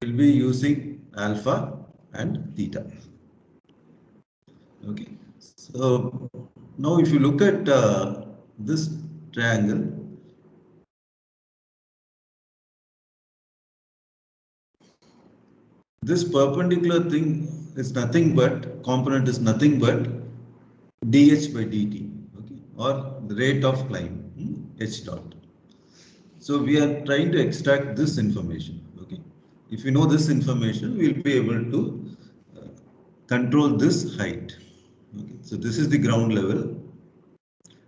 will be using alpha and theta. Okay, so now if you look at this triangle, this perpendicular thing is nothing but, component is nothing but dh by dt, okay, or the rate of climb, h dot. So we are trying to extract this information, okay. If you know this information, we will be able to control this height. Okay. So this is the ground level.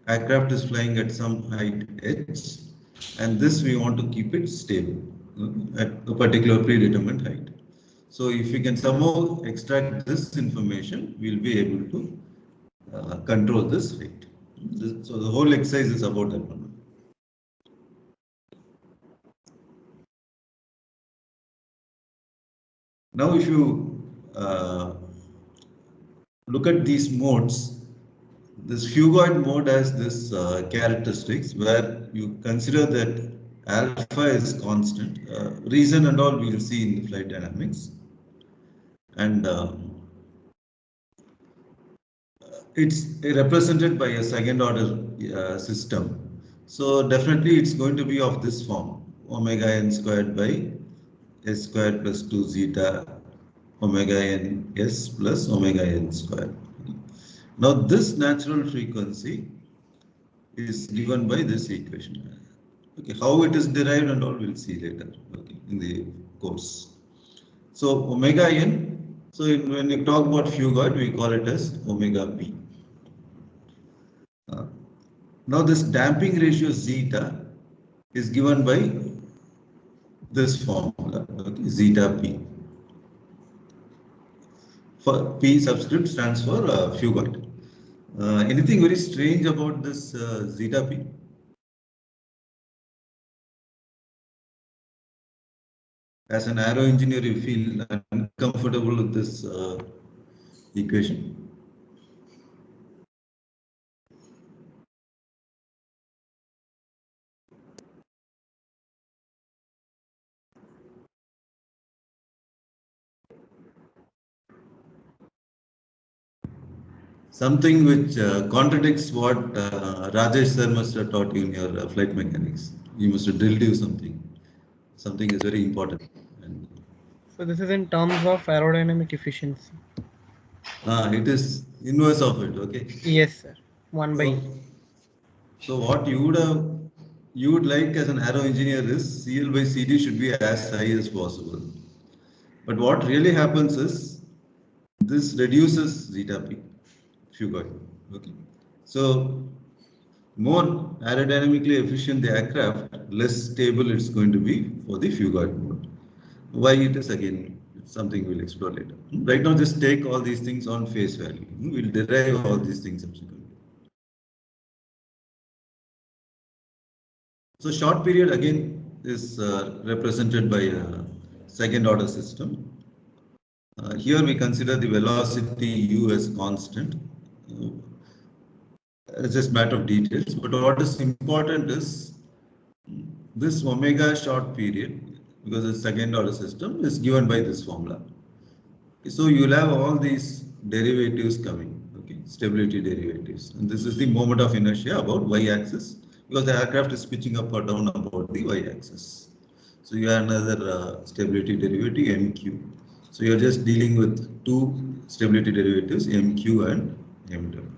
Aircraft is flying at some height h, and this we want to keep it stable at a particular predetermined height. So if we can somehow extract this information, we'll be able to control this height. So the whole exercise is about that one. Now if you look at these modes, this Fugard mode has this characteristics where you consider that alpha is constant. Reason and all we will see in the flight dynamics. And it's represented by a second order system. So definitely it's going to be of this form, omega n squared by s squared plus 2 zeta omega n s plus omega n squared. Now this natural frequency is given by this equation. Okay, how it is derived and all we'll see later, okay, in the course. So omega n, so when you talk about Fugard, we call it as omega p. Now this damping ratio zeta is given by this formula, okay, zeta p. For p subscript stands for Fugard. Anything very strange about this zeta p? As an aero engineer, you feel uncomfortable with this equation? Something which contradicts what Rajesh sir must have taught you in your flight mechanics. He must have drilled you something. Something is very important. And, So this is in terms of aerodynamic efficiency. it is inverse of it, okay? Yes, sir. 1 by E. So what you would like as an aero engineer is CL by CD should be as high as possible. But what really happens is this reduces zeta p, Fugard. Okay. So more aerodynamically efficient the aircraft, less stable it's going to be for the Fugard mode. Why it is again, it's something we'll explore later. Right now, just take all these things on face value. We'll derive all these things subsequently. So short period again is represented by a second order system. Here we consider the velocity u as constant. It's just matter of details, but what is important is this omega short period, because it's second order system, is given by this formula. So you'll have all these derivatives coming, okay, stability derivatives. And this is the moment of inertia about y-axis, because the aircraft is pitching up or down about the y-axis. So you have another stability derivative, mq. So you're just dealing with two stability derivatives, mq and mw.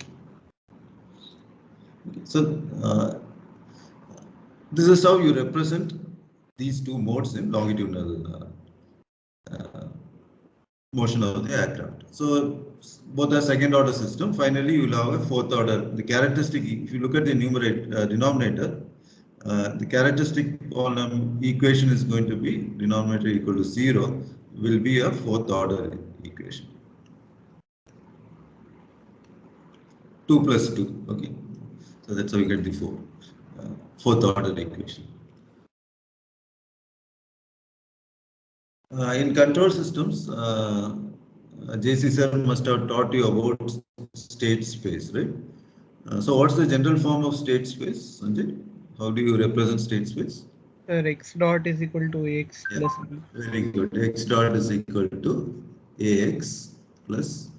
Okay. So this is how you represent these two modes in longitudinal motion of the aircraft. So both are second order system. Finally, you will have a fourth order. The characteristic, if you look at the denominator, the characteristic equation is going to be denominator equal to 0 will be a fourth order equation. 2 plus 2, okay. So that's how we get the fourth order equation. In control systems, JC sir must have taught you about state space, right? So what's the general form of state space, Sanjay? How do you represent state space? Sir, x dot is equal to ax Yeah, plus b. very good. X dot is equal to ax plus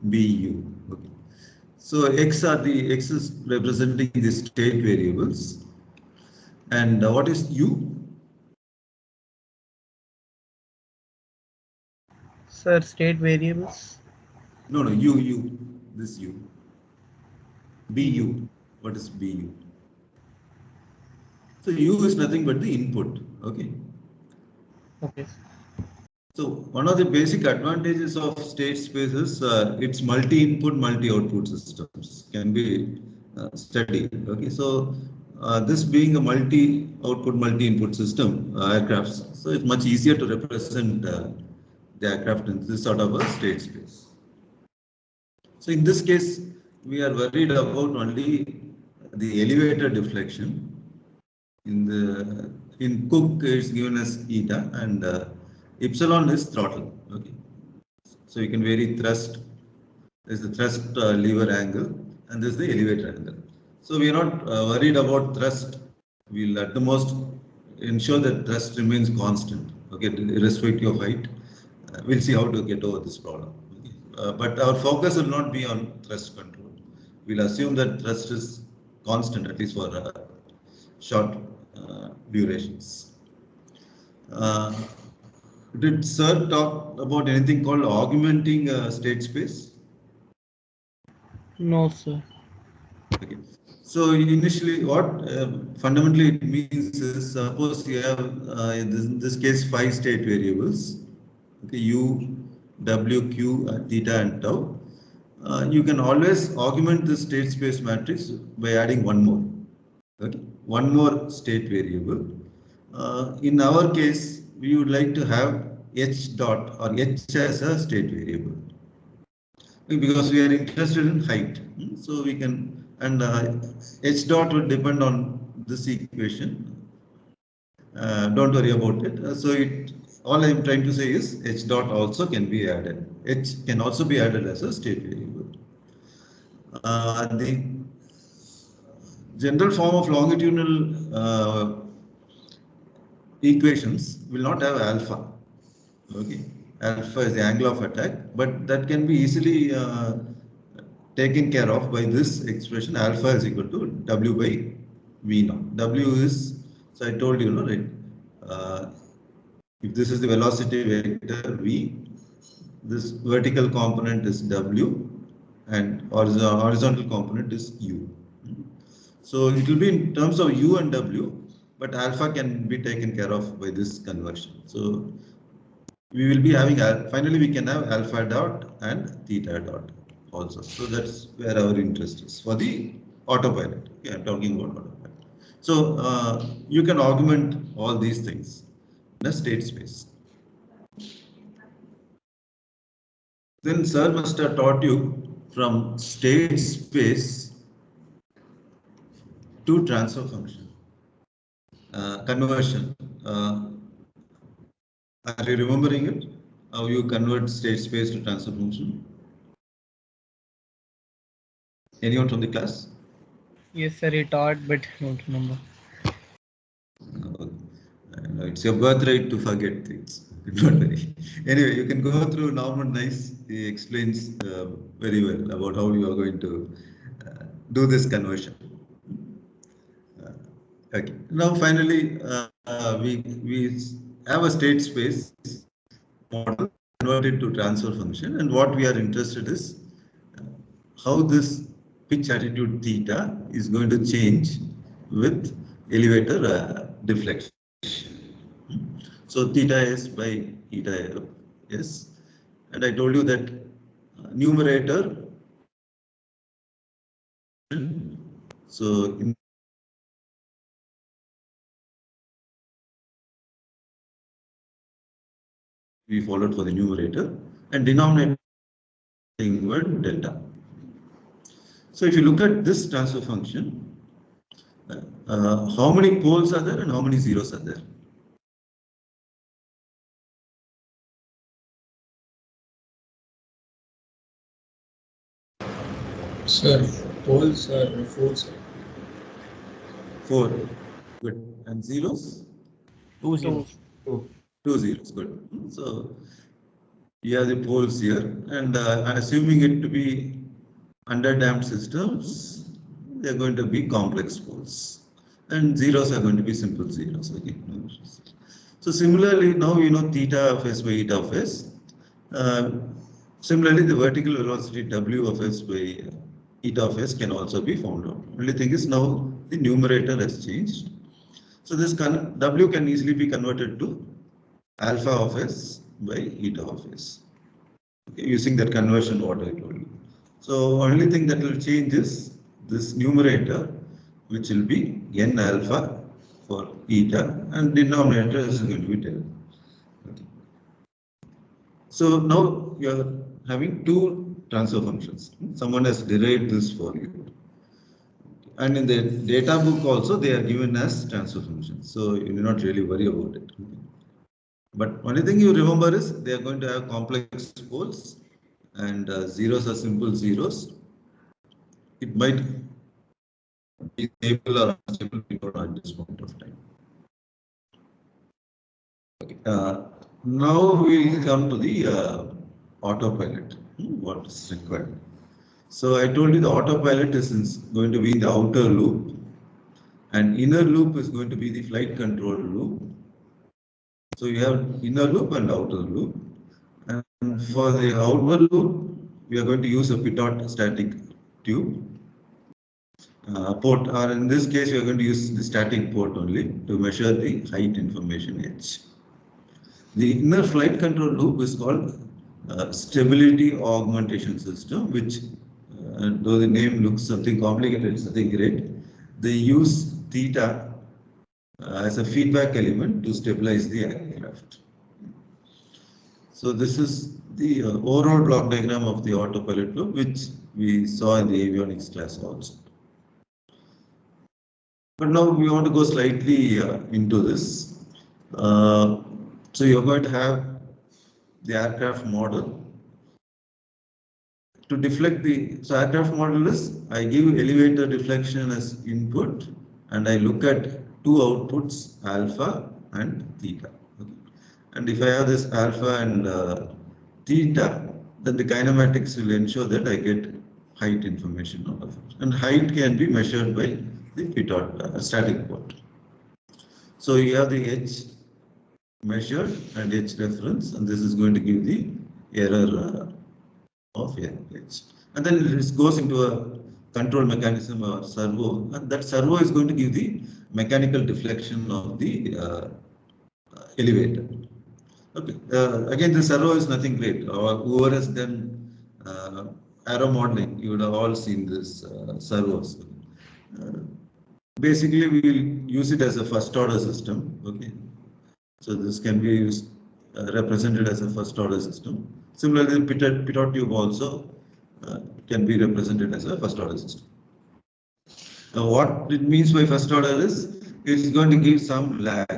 bu. Okay. So x is representing the state variables, and what is u? Sir, state variables. No, u. This u. U. Bu. What is bu? So u is nothing but the input. Okay. Okay. So one of the basic advantages of state space is its multi-input, multi-output systems can be studied. Okay, so this being a multi-output, multi-input system, aircrafts, so it's much easier to represent the aircraft in this sort of a state space. So in this case, we are worried about only the elevator deflection. In Cook, it's given as eta, and epsilon is throttle. Okay, so you can vary thrust. There's the thrust lever angle, and there's the elevator angle. So we are not worried about thrust. We'll at the most ensure that thrust remains constant. Okay, irrespective of height. We'll see how to get over this problem. Okay? But our focus will not be on thrust control. We'll assume that thrust is constant, at least for short durations. Uh, did Sir talk about anything called augmenting state space? No, sir. Okay. So initially, what fundamentally it means is, suppose you have in this case 5 state variables, okay, u, w, q, theta, and tau. You can always augment the state space matrix by adding one more. Okay, one more state variable. In our case, we would like to have h dot or h as a state variable because we are interested in height. So we can, and h dot would depend on this equation. Don't worry about it. All I'm trying to say is h dot also can be added. H can also be added as a state variable. The general form of longitudinal equations will not have alpha. Okay, alpha is the angle of attack, but that can be easily taken care of by this expression. Alpha is equal to w by v naught. W is, so I told you, no, right? If this is the velocity vector v, this vertical component is w, and horizontal component is u. So it will be in terms of u and w, but alpha can be taken care of by this conversion. So we will be having, finally we can have alpha dot and theta dot also. So that's where our interest is for the autopilot. Okay, I'm talking about autopilot. So you can augment all these things in a state space. Then Sir must have taught you from state space to transfer function conversion. Are you remembering it? How you convert state space to transfer function? Anyone from the class? Yes, sir. He taught, but don't remember. No, it's your birthright to forget things. Don't worry. Anyway, you can go through Norman Nice. He explains very well about how you are going to do this conversion. Okay. Now, finally, we have a state space model converted to transfer function, and what we are interested is how this pitch attitude theta is going to change with elevator deflection. So theta s by eta f, yes, and I told you that numerator. So we followed for the numerator and denominator word delta. So if you look at this transfer function, how many poles are there and how many zeros are there? Sir, poles are 4, sir. 4. Good. And zeros? 2 zeros. Two zeros, good. So you have the poles here, and assuming it to be underdamped systems, they're going to be complex poles. And zeros are going to be simple zeros. Okay. So similarly, now you know theta of s by eta of s. Similarly, the vertical velocity w of s by eta of s can also be found out. Only thing is now the numerator has changed. So this w can easily be converted to alpha of s by eta of s. Okay, using that conversion what I told you. So only thing that will change is this numerator, which will be n alpha for eta, and denominator is going to be delta. Okay. So now you are having two transfer functions. Someone has derived this for you. And in the data book also they are given as transfer functions. So you do not really worry about it. But only thing you remember is they are going to have complex poles and zeros are simple zeros. It might be stable or unstable, we don't know at this point of time. Okay. Now we will come to the autopilot. What is required? So I told you the autopilot is going to be in the outer loop, and inner loop is going to be the flight control loop. So you have inner loop and outer loop. And for the outer loop, we are going to use a pitot static tube port, or in this case, we are going to use the static port only to measure the height information h. The inner flight control loop is called stability augmentation system, which though the name looks something complicated, it's nothing great. They use theta as a feedback element to stabilize the aircraft. So this is the overall block diagram of the autopilot loop, which we saw in the avionics class also. But now we want to go slightly into this. So you're going to have the aircraft model. To deflect so aircraft model is, I give elevator deflection as input and I look at two outputs, alpha and theta. Okay. And if I have this alpha and theta, then the kinematics will ensure that I get height information out of it. And height can be measured by the pitot static port. So you have the h measured and h reference, and this is going to give the error of h. And then it goes into a control mechanism or servo, and that servo is going to give the mechanical deflection of the elevator. Okay. Again, the servo is nothing great. Whoever has done aero modeling, you would have all seen this servos. Basically, we will use it as a first order system. Okay. So this can be used, represented as a first order system. Similarly, the pitot tube also can be represented as a first order system. Now, what it means by first order is it's going to give some lag.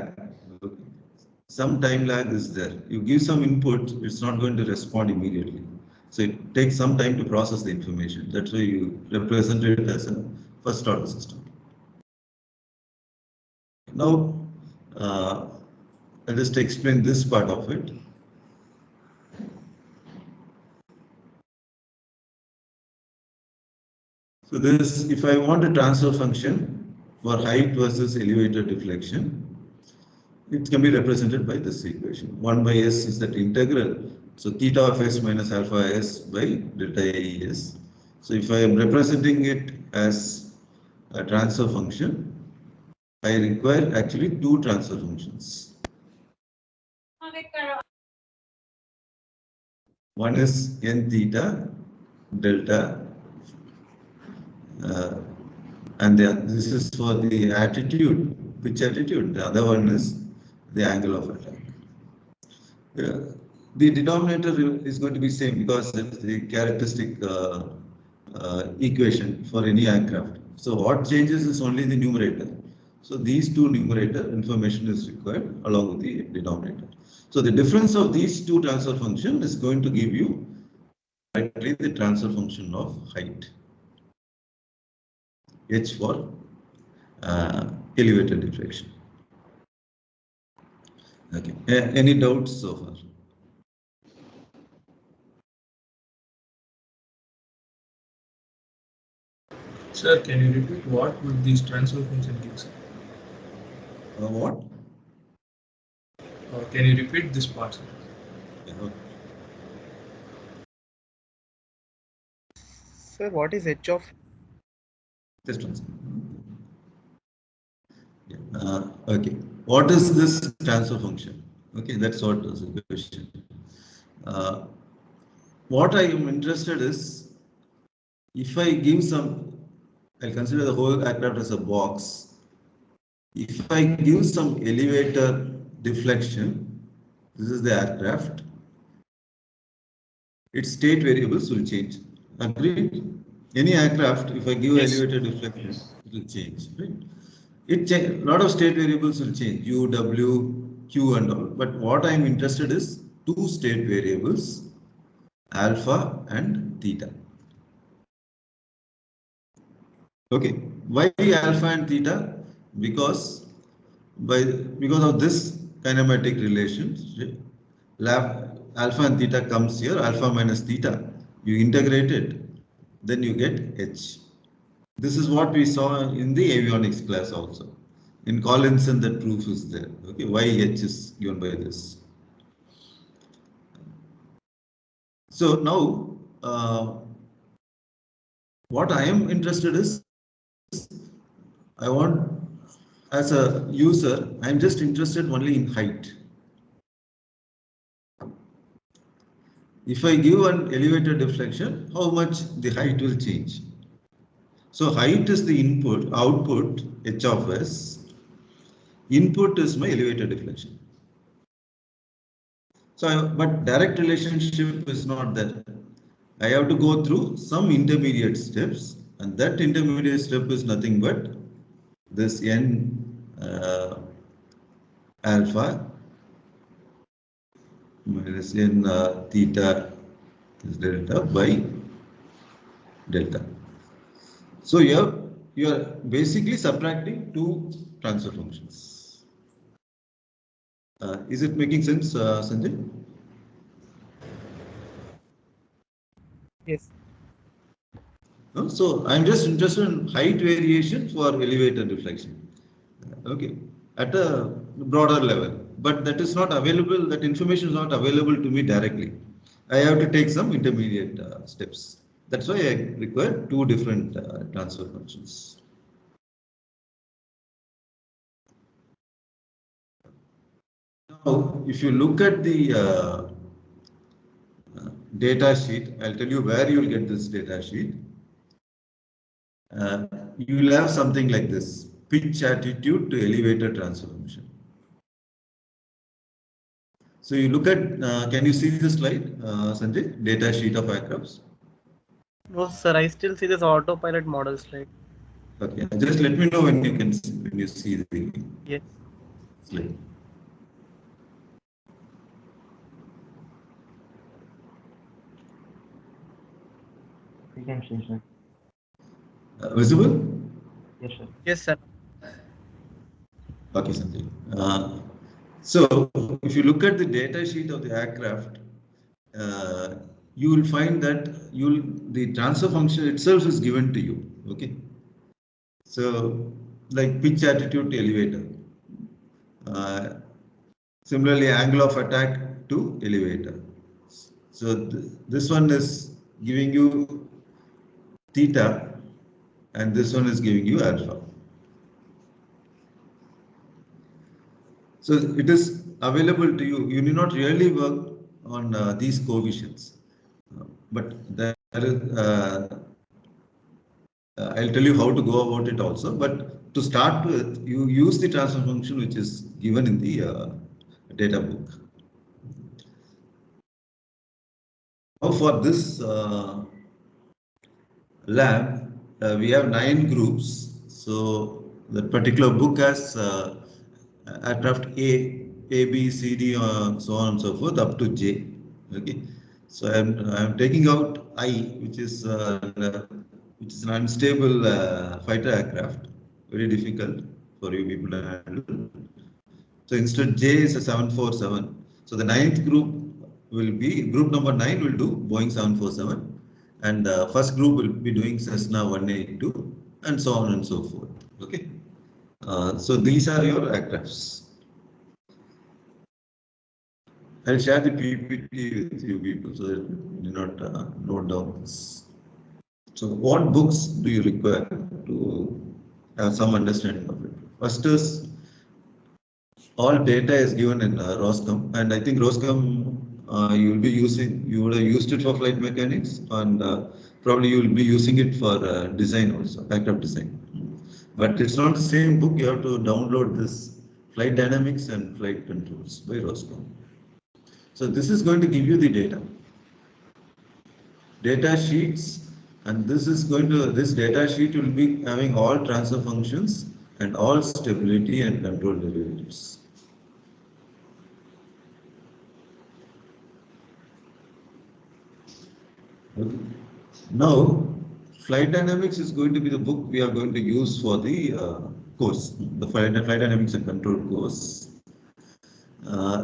Okay. Some time lag is there. You give some input, it's not going to respond immediately. So it takes some time to process the information. That's why you represent it as a first order system. Now, I'll just explain this part of it. So this, if I want a transfer function for height versus elevator deflection, it can be represented by this equation. 1 by s is that integral. So theta of s minus alpha s by delta a s. So if I am representing it as a transfer function, I require actually two transfer functions. One is n theta delta, and this is for the attitude, pitch attitude. The other one is the angle of attack. The denominator is going to be same because it's the characteristic equation for any aircraft. So what changes is only the numerator. So these two numerator information is required along with the denominator. So the difference of these two transfer function is going to give you directly the transfer function of height. H for elevator deflection. Okay. Any doubts so far? Sir, can you repeat what would this transfer function gives? What? Can you repeat this part, sir? Yeah, okay. Sir, what is h of? This transfer. Yeah. Okay. What is this transfer function? Okay, that's what was the question. Uh, what I am interested is, if I give some, I'll consider the whole aircraft as a box. If I give some elevator deflection, this is the aircraft, its state variables will change. Agreed? Any aircraft, if I give Yes. elevator deflection, it will change, right? A lot of state variables will change, U, W, Q and all. But what I am interested is two state variables, alpha and theta. Okay, why alpha and theta? Because because of this kinematic relationship, alpha and theta comes here, alpha minus theta. You integrate it, then you get H. This is what we saw in the avionics class also. In Collinson, that proof is there. Okay, why H is given by this. So now, what I am interested is, I want, as a user, I am just interested only in height. If I give an elevator deflection, how much the height will change? So height is the input, output H of S. Input is my elevator deflection. So, but direct relationship is not there. I have to go through some intermediate steps, and that intermediate step is nothing but this n alpha minus n theta is delta by delta. So you are basically subtracting two transfer functions. Is it making sense, Sanjay? Yes. No? So I'm just interested in height variation for elevator deflection. Okay, at a broader level, but that is not available. That information is not available to me directly. I have to take some intermediate steps. That's why I require two different transfer functions. Now, if you look at the data sheet, I'll tell you where you will get this data sheet. You will have something like this: pitch attitude to elevator transformation. So you look at, can you see this slide, Sanjay? Data sheet of aircrafts. No, sir, I still see this autopilot model slide. Okay, just let me know when you can when you see the Yes. slide. You can see, sir. Visible? Yes, sir. Yes, sir. Okay, Sanjay. So if you look at the data sheet of the aircraft, you will find that the transfer function itself is given to you. Okay. So like pitch attitude to elevator. Similarly, angle of attack to elevator. So this one is giving you theta, and this one is giving you alpha. So it is available to you. You need not really work on these coefficients, but there is, I'll tell you how to go about it also. But to start with, you use the transfer function which is given in the data book. Now for this lab, we have 9 groups. So that particular book has aircraft A, B, C, D, so on and so forth up to J. Okay. So I'm taking out I, which is an unstable fighter aircraft, very difficult for you people to handle. So instead J is a 747. So the ninth group will be, group number 9 will do Boeing 747, and the first group will be doing Cessna 182, and so on and so forth. Okay. So these are your aircrafts. I'll share the PPT with you people so that you do not note down this. So what books do you require to have some understanding of it? First is, all data is given in ROSCOM, and I think ROSCOM you will be using, you would have used it for flight mechanics, and probably you will be using it for design also, aircraft design. But it's not the same book. You have to download this flight dynamics and flight controls by ROSCOM. So this is going to give you the data sheets, and this is going to, this data sheet will be having all transfer functions and all stability and control derivatives. Okay. Now, flight dynamics is going to be the book we are going to use for the course, the flight dynamics and control course.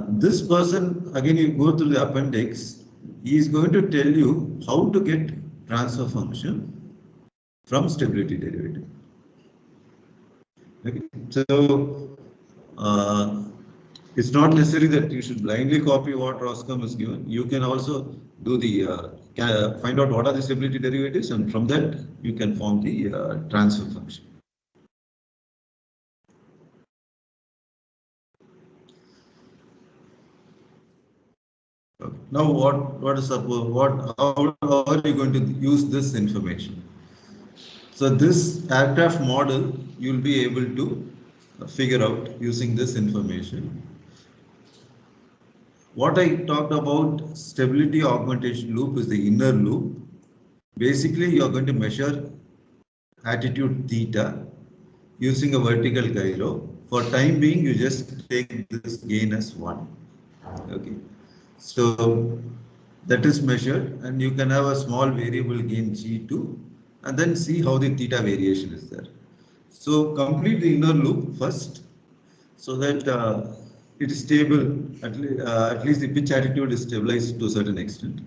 This person, again, you go through the appendix, he is going to tell you how to get transfer function from stability derivative. Okay. So, it's not necessary that you should blindly copy what ROSCOM is given. You can also do the, find out what are the stability derivatives, and from that you can form the transfer function. Okay. Now, how are you going to use this information? So this aircraft model you will be able to figure out using this information. What I talked about stability augmentation loop is the inner loop. Basically, you are going to measure attitude theta using a vertical gyro. For time being, you just take this gain as 1. Okay. So that is measured, and you can have a small variable gain G2, and then see how the theta variation is there. So complete the inner loop first, so that it is stable, at least the pitch attitude is stabilized to a certain extent.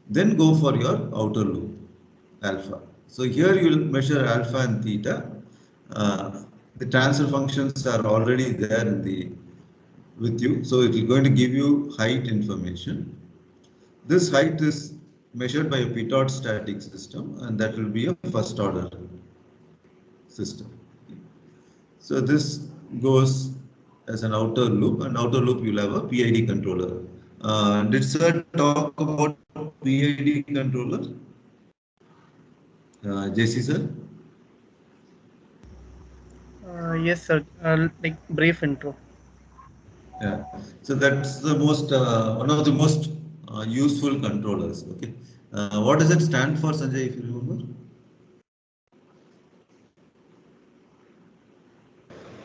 Then go for your outer loop, alpha. So here you will measure alpha and theta. The transfer functions are already there in the with you, so it is going to give you height information. This height is measured by a pitot static system, and that will be a first order system. So this goes as an outer loop, and outer loop you'll have a PID controller. Did sir talk about PID controller? JC sir? Yes, sir. Like brief intro. Yeah. So that's the most one of the most useful controllers. Okay. What does it stand for, Sanjay, if you remember?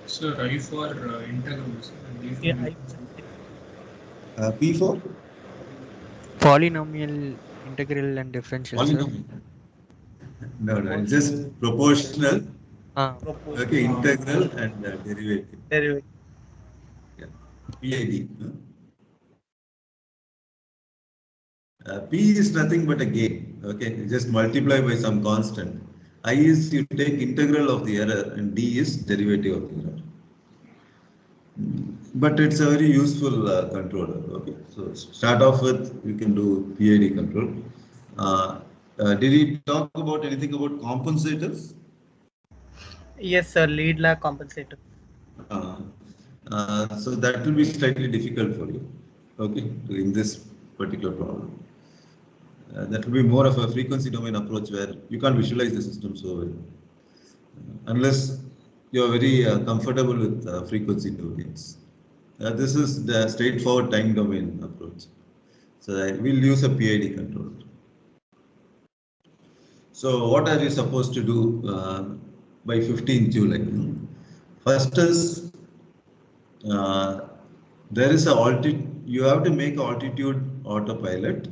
Sir, I for integrals. Yeah, P for Polynomial, integral, and differential, sir. polynomial. No, it's just proportional. propose Okay, integral and derivative. derivative. Yeah. PID. P is nothing but a gain. Okay, you just multiply by some constant. I is you take integral of the error, and D is derivative of the error. But it's a very useful controller. Okay, so start off with, you can do PID control. Did he talk about anything about compensators? Yes, sir. Lead lag compensator. So that will be slightly difficult for you. Okay, in this particular problem. That will be more of a frequency domain approach where you can't visualize the system so well, unless you are very comfortable with frequency domains. This is the straightforward time domain approach. So we'll use a PID controller. So what are you supposed to do by 15th July? First is there is a you have to make altitude autopilot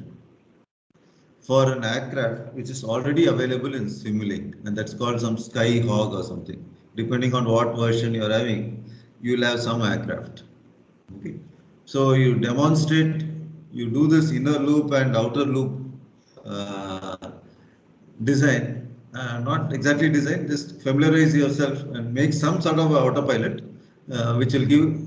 for an aircraft which is already available in Simulink, and that's called some Skyhawk or something. Depending on what version you're having, you'll have some aircraft. Okay. So you demonstrate, you do this inner loop and outer loop uh, design, not exactly design, just familiarize yourself and make some sort of autopilot, which will give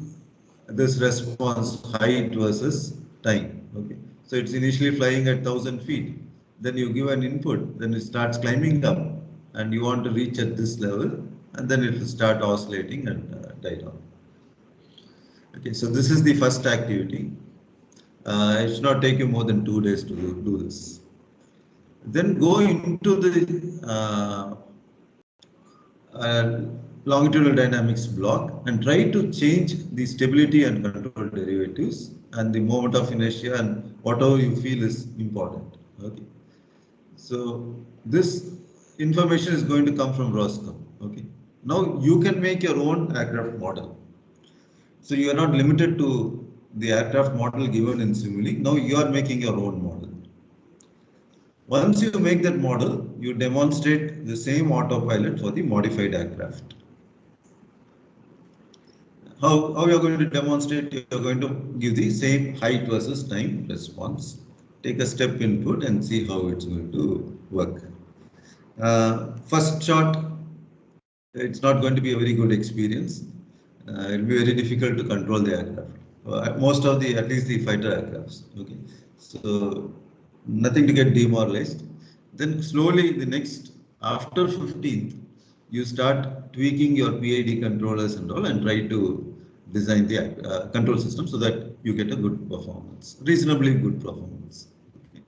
this response height versus time. Okay. So it's initially flying at 1,000 feet. Then you give an input, then it starts climbing up, and you want to reach at this level, and then it will start oscillating and die down. Okay, so this is the first activity. It should not take you more than 2 days to do this. Then go into the uh, longitudinal dynamics block and try to change the stability and control derivatives and the moment of inertia and whatever you feel is important. Okay. So this information is going to come from Roscom. Okay. Now you can make your own aircraft model. So you are not limited to the aircraft model given in Simulink. Now you are making your own model. Once you make that model, you demonstrate the same autopilot for the modified aircraft. How you are going to demonstrate? You are going to give the same height versus time response. Take a step input and see how it's going to work. First shot, it's not going to be a very good experience. It will be very difficult to control the aircraft. Most of the, at least the fighter aircrafts. Okay, so nothing to get demoralized. Then slowly, the next after 15th, you start tweaking your PID controllers and all, and try to design the control system so that you get a good performance, reasonably good performance. Okay.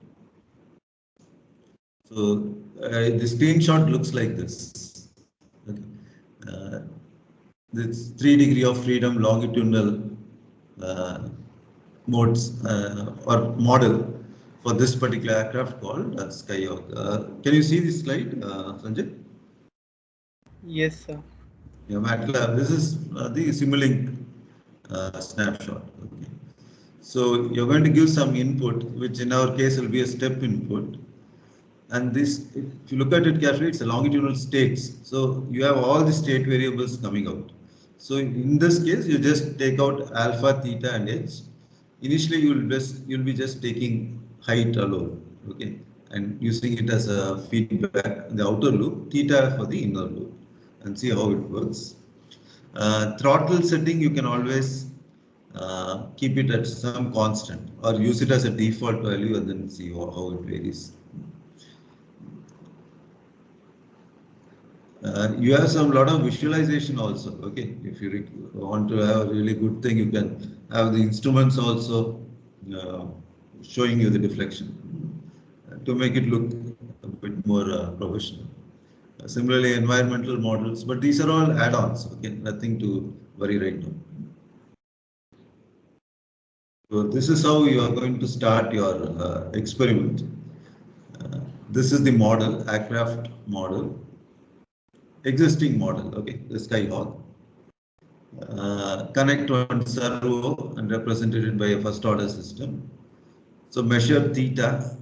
So the screenshot looks like this. Okay. This 3 degree of freedom longitudinal modes or model for this particular aircraft called Skyhawk. Can you see this slide, Sanjay? Yes, sir. Yeah, MATLAB. This is the Simulink snapshot. Okay. So you're going to give some input, which in our case will be a step input. And this, if you look at it carefully, it's a longitudinal states. So you have all the state variables coming out. So in this case, you just take out alpha, theta, and h. Initially, you'll be just taking height alone, okay, and using it as a feedback in the outer loop, theta for the inner loop, and see how it works. Throttle setting, you can always keep it at some constant or use it as a default value and then see how it varies. You have some lot of visualization also. Okay, if you want to have a really good thing, you can have the instruments also showing you the deflection to make it look a bit more professional. Similarly, environmental models, but these are all add-ons. Okay, nothing to worry right now. So this is how you are going to start your experiment. This is the model, aircraft model. Existing model, okay, the Skyhawk. Connect one servo and represented it by a first order system. So measure theta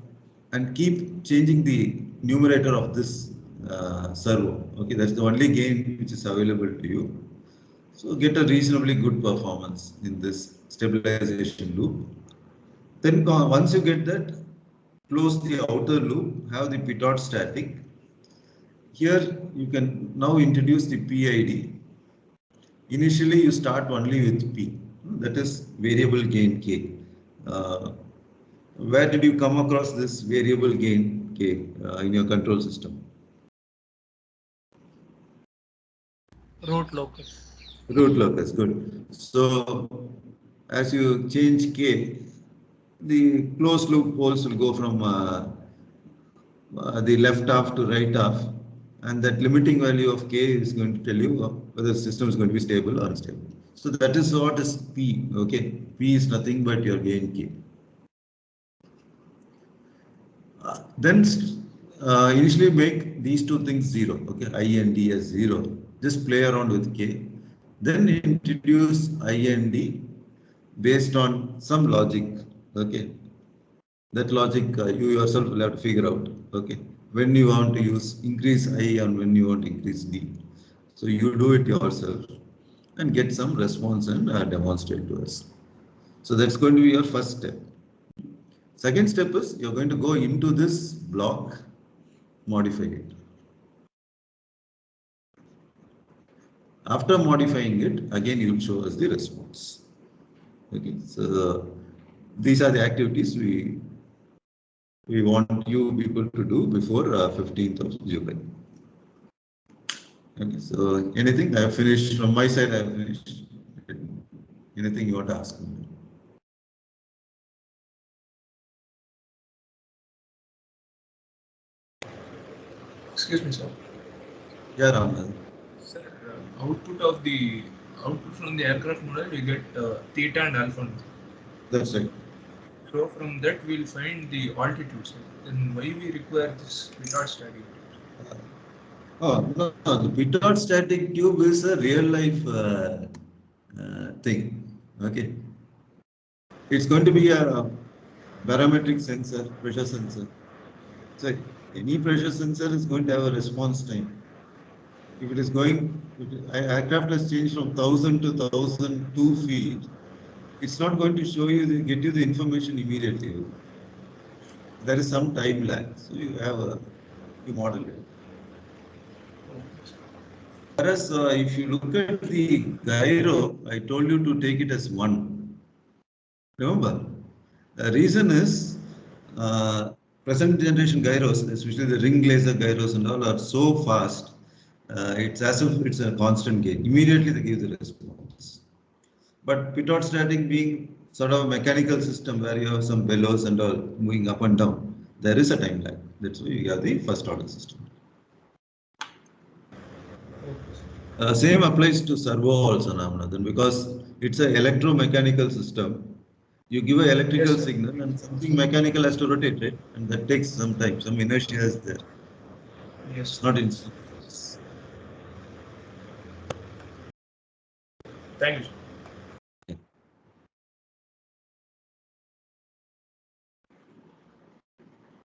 and keep changing the numerator of this servo. Okay, that's the only gain which is available to you. So get a reasonably good performance in this stabilization loop. Then once you get that, close the outer loop, have the pitot static. Here you can now introduce the PID. Initially you start only with P, that is variable gain K. Where did you come across this variable gain K in your control system? Root locus. Root locus, good. So as you change K, the closed loop poles will go from the left half to right half, and that limiting value of K is going to tell you whether the system is going to be stable or unstable. So that is what is P. Okay, P is nothing but your gain K. Then initially make these two things 0. Okay, I and D as 0. Just play around with K. Then introduce I and D based on some logic. Okay, that logic you yourself will have to figure out. Okay, when you want to use increase I and when you want to increase D. So you do it yourself and get some response and demonstrate to us. So that's going to be your first step. Second step is you're going to go into this block, modify it. After modifying it, again you will show us the response. Okay, so these are the activities we want you people to do before 15th of July. Okay, so anything I have finished from my side, I have finished. Anything you want to ask me? Excuse me, sir. Yeah, Ramnath. Sir, output from the aircraft model, we get theta and alpha. That's right. So from that, we'll find the altitude, sir. Then why we require this retard static? Oh, no, the Pitot static tube is a real life thing. Okay. It's going to be a barometric sensor, pressure sensor. So any pressure sensor is going to have a response time. If it is going, aircraft has changed from 1000 to 1002 feet, it's not going to show you, get you the information immediately. There is some time lag. So you model it. Whereas if you look at the gyro, I told you to take it as 1. Remember, the reason is present generation gyros, especially the ring laser gyros and all, are so fast. It's as if it's a constant gain. Immediately they give the response. But pitot static being sort of a mechanical system where you have some bellows and all moving up and down, there is a time lag. That's why you have the first order system. Same applies to servo also, Ramanathan, because it's an electromechanical system. You give an electrical signal and something mechanical has to rotate, right? And that takes some time, some inertia is there. Yes. It's not instant. Thank you, sir.